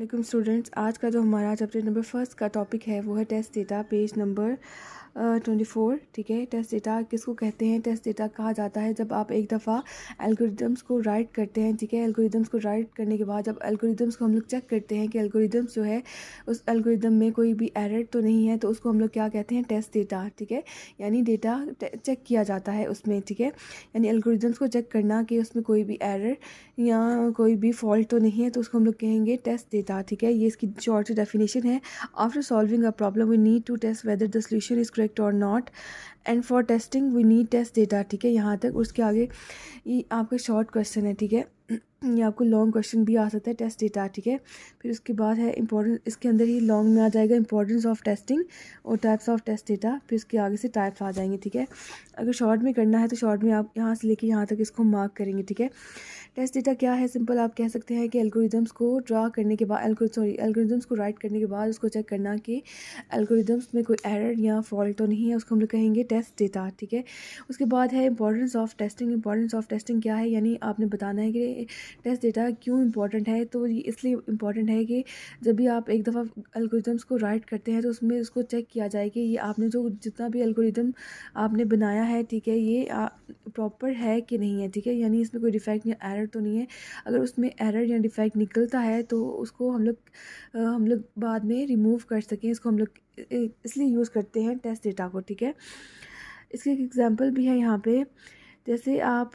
वालेकुम स्टूडेंट्स, आज का जो हमारा चैप्टर नंबर फर्स्ट का टॉपिक है वो है टेस्ट डेटा, पेज नंबर 24। ठीक है, टेस्ट डेटा किसको कहते हैं? टेस्ट डेटा कहा जाता है जब आप एक दफ़ा एल्गोरिदम्स को राइट करते हैं। ठीक है, एल्गोरिदम्स को राइट करने के बाद जब एल्गोरिदम्स को हम लोग चेक करते हैं कि एल्गोरिदम्स जो है उस एल्गोरिदम में कोई भी एरर तो नहीं है, तो उसको हम लोग क्या कहते हैं? Test data. ठीक है, यानी डेटा चेक किया जाता है उसमें। ठीक है, यानी एल्गोरिदम्स को चेक करना कि उसमें कोई भी एरर या कोई भी फॉल्ट तो नहीं है, तो उसको हम लोग कहेंगे टेस्ट डेटा। ठीक है, ये इसकी शॉर्ट सी डेफिनेशन है। After solving a problem we need to test whether the solution is correct और not, and for testing we need test data. ठीक है, यहाँ तक। उसके आगे ये आपका शॉर्ट क्वेश्चन है। ठीक है, ये आपको लॉन्ग क्वेश्चन भी आ सकता है, टेस्ट डेटा। ठीक है, फिर उसके बाद है इंपॉर्टेंट, इसके अंदर ही लॉन्ग में आ जाएगा इंपॉर्टेंस ऑफ टेस्टिंग और टाइप्स ऑफ टेस्ट डेटा, फिर इसके आगे से टाइप्स आ जाएंगे। ठीक है, अगर शॉर्ट में करना है तो शॉर्ट में आप यहाँ से लेके यहाँ तक इसको मार्क करेंगे। ठीक है, टेस्ट डेटा क्या है? सिंपल आप कह सकते हैं कि एल्गोरिदम्स को ड्रा करने के बाद एल्गोरिदम्स को राइट करने के बाद उसको चेक करना कि एल्गोरिदम्स में कोई एरर या फॉल्ट तो नहीं है, उसको हम लोग कहेंगे टेस्ट डेटा। ठीक है, उसके बाद है importance of testing. Importance of testing क्या है? यानी आपने बताना है कि टेस्ट डेटा क्यों इंपॉर्टेंट है। तो ये इसलिए इंपॉर्टेंट है कि जब भी आप एक दफ़ा एल्गोरिदम्स को राइट करते हैं तो उसमें उसको चेक किया जाए कि ये आपने जो जितना भी एल्गोरिदम आपने बनाया है, ठीक है, ये प्रॉपर है कि नहीं है। ठीक है, यानी इसमें कोई डिफेक्ट या एरर तो नहीं है। अगर उसमें एरर या डिफेक्ट निकलता है तो उसको हम लोग बाद में रिमूव कर सकें, इसको हम लोग इसलिए यूज़ करते हैं टेस्ट डेटा को। ठीक है, इसकी एक एग्जांपल भी है यहाँ पे। जैसे आप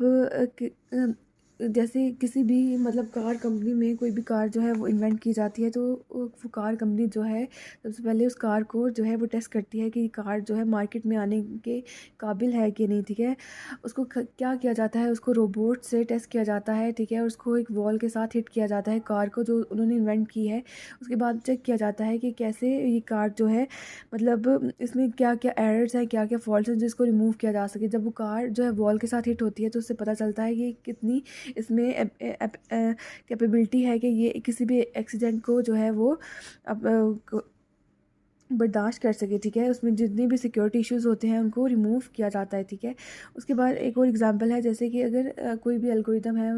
जैसे किसी भी मतलब कार कंपनी में कोई भी कार जो है वो इन्वेंट की जाती है, तो वो कार कंपनी जो है सबसे पहले उस कार को जो है वो टेस्ट करती है कि कार जो है मार्केट में आने के काबिल है कि नहीं। ठीक है, उसको क्या किया जाता है? उसको रोबोट से टेस्ट किया जाता है। ठीक है, उसको एक वॉल के साथ हिट किया जाता है कार को जो उन्होंने इन्वेंट की है। उसके बाद चेक किया जाता है कि कैसे ये कार जो है मतलब इसमें क्या क्या एरर्स हैं, क्या क्या फॉल्ट्स हैं जिसको रिमूव किया जा सके। जब वो कार जो है वॉल के साथ हिट होती है तो उससे पता चलता है कि कितनी इसमें कैपेबिलिटी है कि ये किसी भी एक्सीडेंट को जो है वो बर्दाश्त कर सके। ठीक है, उसमें जितने भी सिक्योरिटी इश्यूज़ होते हैं उनको रिमूव किया जाता है। ठीक है, उसके बाद एक और एग्जांपल है, जैसे कि अगर कोई भी एल्गोरिदम है,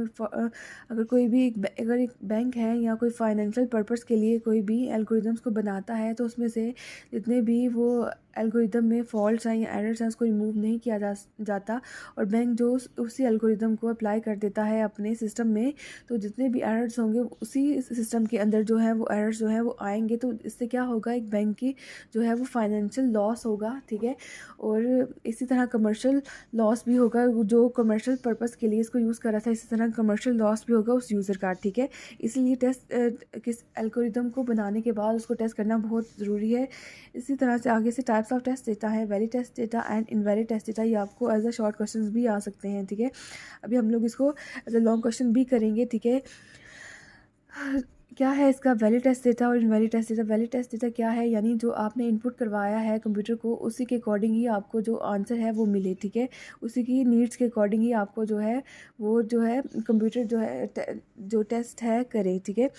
अगर कोई भी अगर एक बैंक है या कोई फाइनेंशियल पर्पस के लिए कोई भी एल्गोरिदम्स को बनाता है, तो उसमें से जितने भी वो एल्गोरिदम में फॉल्ट्स हैं या एरर्स हैं उसको रिमूव नहीं किया जाता, और बैंक जो उसी एल्गोरिदम को अप्लाई कर देता है अपने सिस्टम में, तो जितने भी एरर्स होंगे उसी सिस्टम के अंदर जो है वो एरर्स जो है वो आएंगे। तो इससे क्या होगा? एक बैंक की जो है वो फाइनेंशियल लॉस होगा। ठीक है, और इसी तरह कमर्शियल लॉस भी होगा, जो कमर्शियल पर्पस के लिए इसको यूज़ कर रहा था, इसी तरह कमर्शियल लॉस भी होगा उस यूज़र का। ठीक है, इसलिए टेस्ट किस एल्गोरिदम को बनाने के बाद उसको टेस्ट करना बहुत ज़रूरी है। इसी तरह से आगे से टाइप्स ऑफ टेस्ट डेटा है, valid test data and invalid test data. ये आपको एज अ शॉर्ट क्वेश्चन भी आ सकते हैं। ठीक है, अभी हम लोग इसको एज अ लॉन्ग क्वेश्चन भी करेंगे। ठीक है, क्या है इसका वैलिड टेस्ट डेटा और invalid test data? Valid test data क्या है? यानी जो आपने इनपुट करवाया है कंप्यूटर को, उसी के अकॉर्डिंग ही आपको जो आंसर है वो मिले। ठीक है, उसी की नीड्स के अकॉर्डिंग ही आपको जो है वो जो है कंप्यूटर जो है जो टेस्ट है करे। ठीक है,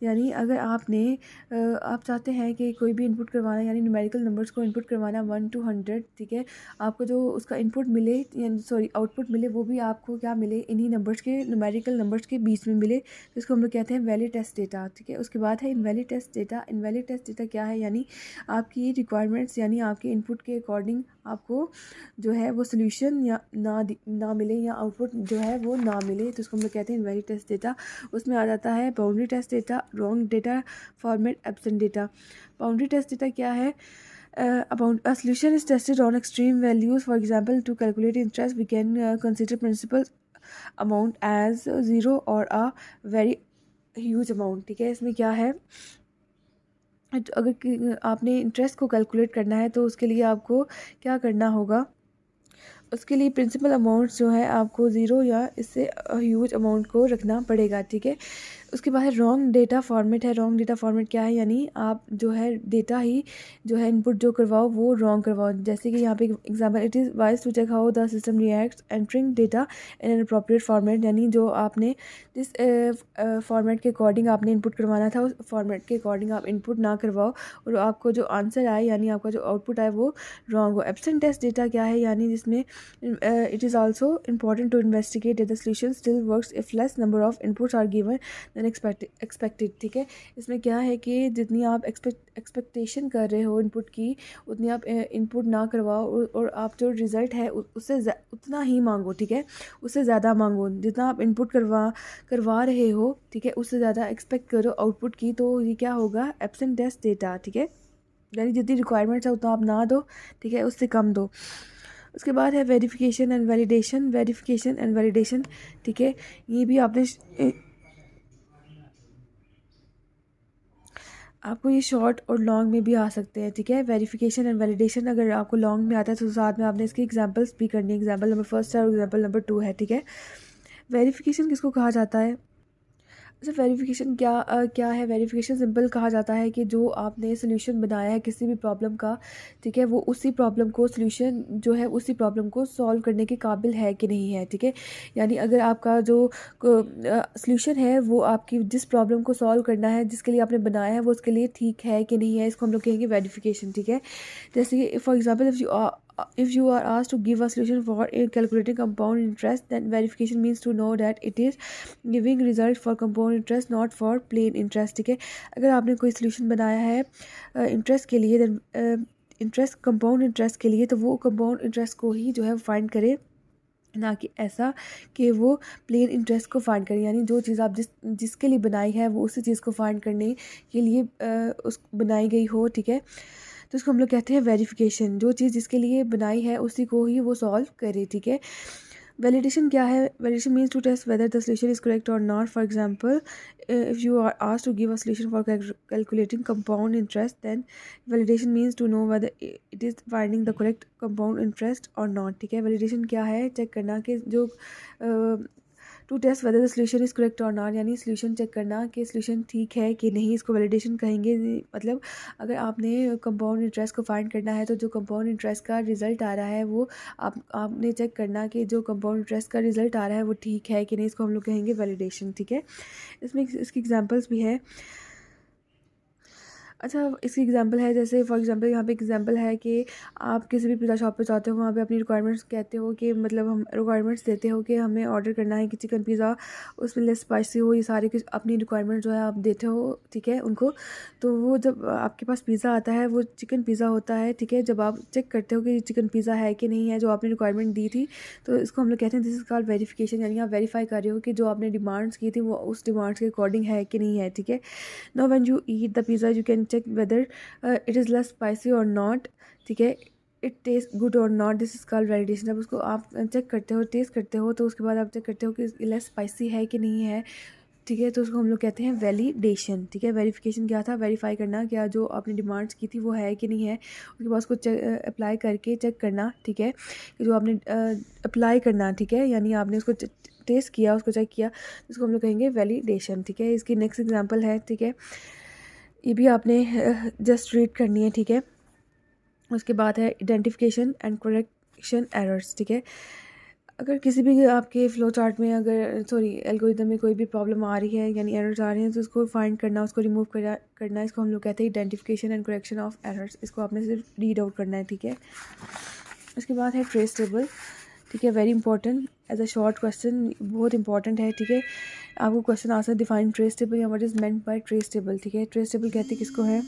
यानी अगर आप चाहते हैं कि कोई भी इनपुट करवाना, यानी न्यूमेरिकल नंबर्स को इनपुट करवाना 1 to 100, ठीक है, आपको जो उसका इनपुट मिले यानी आउटपुट मिले, वो भी आपको क्या मिले? इन्हीं नंबर्स के, न्यूमेरिकल नंबर्स के बीच में मिले, तो इसको हम लोग कहते हैं वैलिड टेस्ट डेटा। ठीक है, उसके बाद है invalid test data. Invalid test data क्या है? यानी आपकी रिक्वायरमेंट्स यानी आपके इनपुट के अकॉर्डिंग आपको जो है वो सोल्यूशन या ना मिले या आउटपुट जो है वो ना मिले, तो इसको हम लोग कहते हैं इनवैलिड टेस्ट डेटा। उसमें आ जाता है boundary test data, wrong data format, absent data. Boundary test data क्या है? A solution is tested on extreme values. For example, to calculate interest, we can consider principal amount as 0 or a very huge amount. ठीक है, इसमें क्या है? अगर आपने interest को कैलकुलेट करना है तो उसके लिए आपको क्या करना होगा? उसके लिए प्रिंसिपल अमाउंट जो है आपको 0 या इससे ह्यूज अमाउंट को रखना पड़ेगा। ठीक है, उसके बाद रॉन्ग डेटा फॉर्मेट है। रॉन्ग डेटा फॉर्मेट क्या है? यानी आप जो है डेटा ही जो है इनपुट जो करवाओ वो रॉन्ग करवाओ। जैसे कि यहाँ पे example, it is wise to check how the system reacts entering data in an appropriate format. यानी जो आपने जिस फॉर्मेट के अकॉर्डिंग आपने इनपुट करवाना था, उस फॉर्मेट के अकॉर्डिंग आप इनपुट ना करवाओ और आपको जो आंसर आए यानी आपका जो आउटपुट आए वो रॉन्ग हो। एब्सेंट टेस्ट डेटा क्या है? यानी जिसमें it is also important to investigate that the solution still works if less number of inputs are given than expected, ठीक है। इसमें क्या है कि जितनी आप एक्सपेक्टेशन कर रहे हो इनपुट की, उतनी आप इनपुट ना करवाओ और आप जो रिज़ल्ट है उससे उतना ही मांगो, ठीक है। उससे ज़्यादा मांगो, जितना आप इनपुट करवा रहे हो, ठीक है, उससे ज़्यादा एक्सपेक्ट करो आउटपुट की, तो ये क्या होगा, एब्सेंट टेस्ट डेटा, ठीक है। यानी जितनी रिक्वायरमेंट्स है उतना आप ना दो, ठीक है, उससे कम दो। उसके बाद है वेरिफिकेशन एंड वैलिडेशन, ठीक है। ये भी आपको ये शॉर्ट और लॉन्ग में भी आ सकते हैं, ठीक है। वेरिफिकेशन एंड वैलिडेशन अगर आपको लॉन्ग में आता है तो साथ में आपने इसकी एग्जांपल्स भी करनी है। एग्जांपल नंबर 1 है और एग्जांपल नंबर 2 है, ठीक है। वेरिफिकेशन किसको कहा जाता है? अच्छा, वेरिफिकेशन क्या है? वेरिफिकेशन सिंपल कहा जाता है कि जो आपने सोल्यूशन बनाया है किसी भी प्रॉब्लम का, ठीक है, वो उसी प्रॉब्लम को सोल्यूशन जो है उसी प्रॉब्लम को सॉल्व करने के काबिल है कि नहीं है, ठीक है। यानी अगर आपका जो सोल्यूशन है वो आपकी जिस प्रॉब्लम को सॉल्व करना है, जिसके लिए आपने बनाया है, वो उसके लिए ठीक है कि नहीं है, इसको हम लोग कहेंगे वेरिफिकेशन, ठीक है। जैसे for example if you are asked to give a solution for calculating compound interest, then verification means to know that it is giving result for compound interest, not for plain interest, ठीक है। अगर आपने कोई solution बनाया है interest के लिए, then interest compound interest के लिए, तो वो कंपाउंड इंटरेस्ट को ही जो है फाइंड करे, ना कि ऐसा कि वो प्लेन इंटरेस्ट को फाइंड करें। यानी जो चीज़ आप जिसके लिए बनाई है वो उसी चीज़ को फाइंड करने के लिए उस बनाई गई हो, ठीक है। तो इसको हम लोग कहते हैं वेरिफिकेशन। जो चीज़ जिसके लिए बनाई है उसी को ही वो सॉल्व करे, ठीक है। वैलिडेशन क्या है? Validation means to test whether the solution is correct और not. For example, if you are asked to give a solution for calculating compound interest, then validation means to know whether it is finding the correct compound interest और not, ठीक है। Validation क्या है? Check करना कि जो to test whether the solution is correct और not, यानी सोल्यूशन चेक करना कि सोल्यूशन ठीक है कि नहीं, इसको वैलिडेशन कहेंगे। मतलब अगर आपने कंपाउंड इंटरेस्ट को फाइंड करना है, तो जो कंपाउंड इंटरेस्ट का रिजल्ट आ रहा है वो आपने चेक करना कि जो कंपाउंड इंटरेस्ट का रिजल्ट आ रहा है वो ठीक है कि नहीं, इसको हम लोग कहेंगे वैलिडेशन, ठीक है। इसमें इसकी एग्जांपल्स भी है। अच्छा, इसकी एग्जांपल है, जैसे फॉर एग्जांपल यहाँ पे एग्जांपल है कि आप किसी भी पिज़्ज़ा शॉप पे जाते हो, वहाँ पे अपनी रिक्वायरमेंट्स कहते हो कि मतलब हम रिक्वायरमेंट्स देते हो कि हमें ऑर्डर करना है कि चिकन पिज़्ज़ा, उसमें लेस स्पाइसी हो, ये सारी कुछ अपनी रिक्वायरमेंट जो है आप देते हो, ठीक है, उनको। तो वो जब आपके पास पिज़्ज़ा आता है वो चिकन पिज़्ज़ा होता है, ठीक है। जब आप चेक करते हो कि चिकन पिज़्ज़ा है कि नहीं है जो आपने रिक्वायरमेंट दी थी, तो इसको हम लोग कहते हैं दिस इज़ कॉल्ड वेरिफिकेशन। यानी आप वेरीफाई कर रहे हो कि जो आपने डिमांड्स की थी वो उस डिमांड्स के अकॉर्डिंग है कि नहीं है, ठीक है। Now when you eat the pizza you can check whether it is less spicy और नॉट, ठीक है। इट टेस्ट गुड और not, this is called validation. जब उसको आप चेक करते हो, टेस्ट करते हो, तो उसके बाद आप चेक करते हो कि लेस स्पाइसी है कि नहीं है, ठीक है। तो उसको हम लोग कहते हैं वैलिडेशन, ठीक है। वेरिफिकेशन क्या था? वेरीफाई करना क्या जो आपने डिमांड्स की थी वो है कि नहीं है, उसके बाद उसको अप्लाई करके चेक करना, ठीक है, कि जो आपने अप्लाई करना, ठीक है, यानी आपने उसको टेस्ट किया, उसको चेक किया, उसको हम लोग कहेंगे वैलिडेशन, ठीक है। इसकी नेक्स्ट एग्जांपल है, ठीक है, ये भी आपने जस्ट रीड करनी है, ठीक है। उसके बाद है आइडेंटिफिकेशन एंड करेक्शन एरर्स, ठीक है। अगर किसी भी आपके फ्लो चार्ट में एल्गोरिदम में कोई भी प्रॉब्लम आ रही है, यानी एरर्स आ रही हैं, तो उसको फाइंड करना, उसको रिमूव करना, इसको हम लोग कहते हैं identification and correction of errors. इसको आपने सिर्फ रीड आउट करना है, ठीक है। उसके बाद है ट्रेस टेबल, ठीक है, very important as a short question, बहुत इंपॉर्टेंट है, ठीक है। आपको क्वेश्चन आ सकता है डिफाइन ट्रेस टेबल या what is meant by trace table, ठीक है। ट्रेस टेबल कहते हैं किसको है?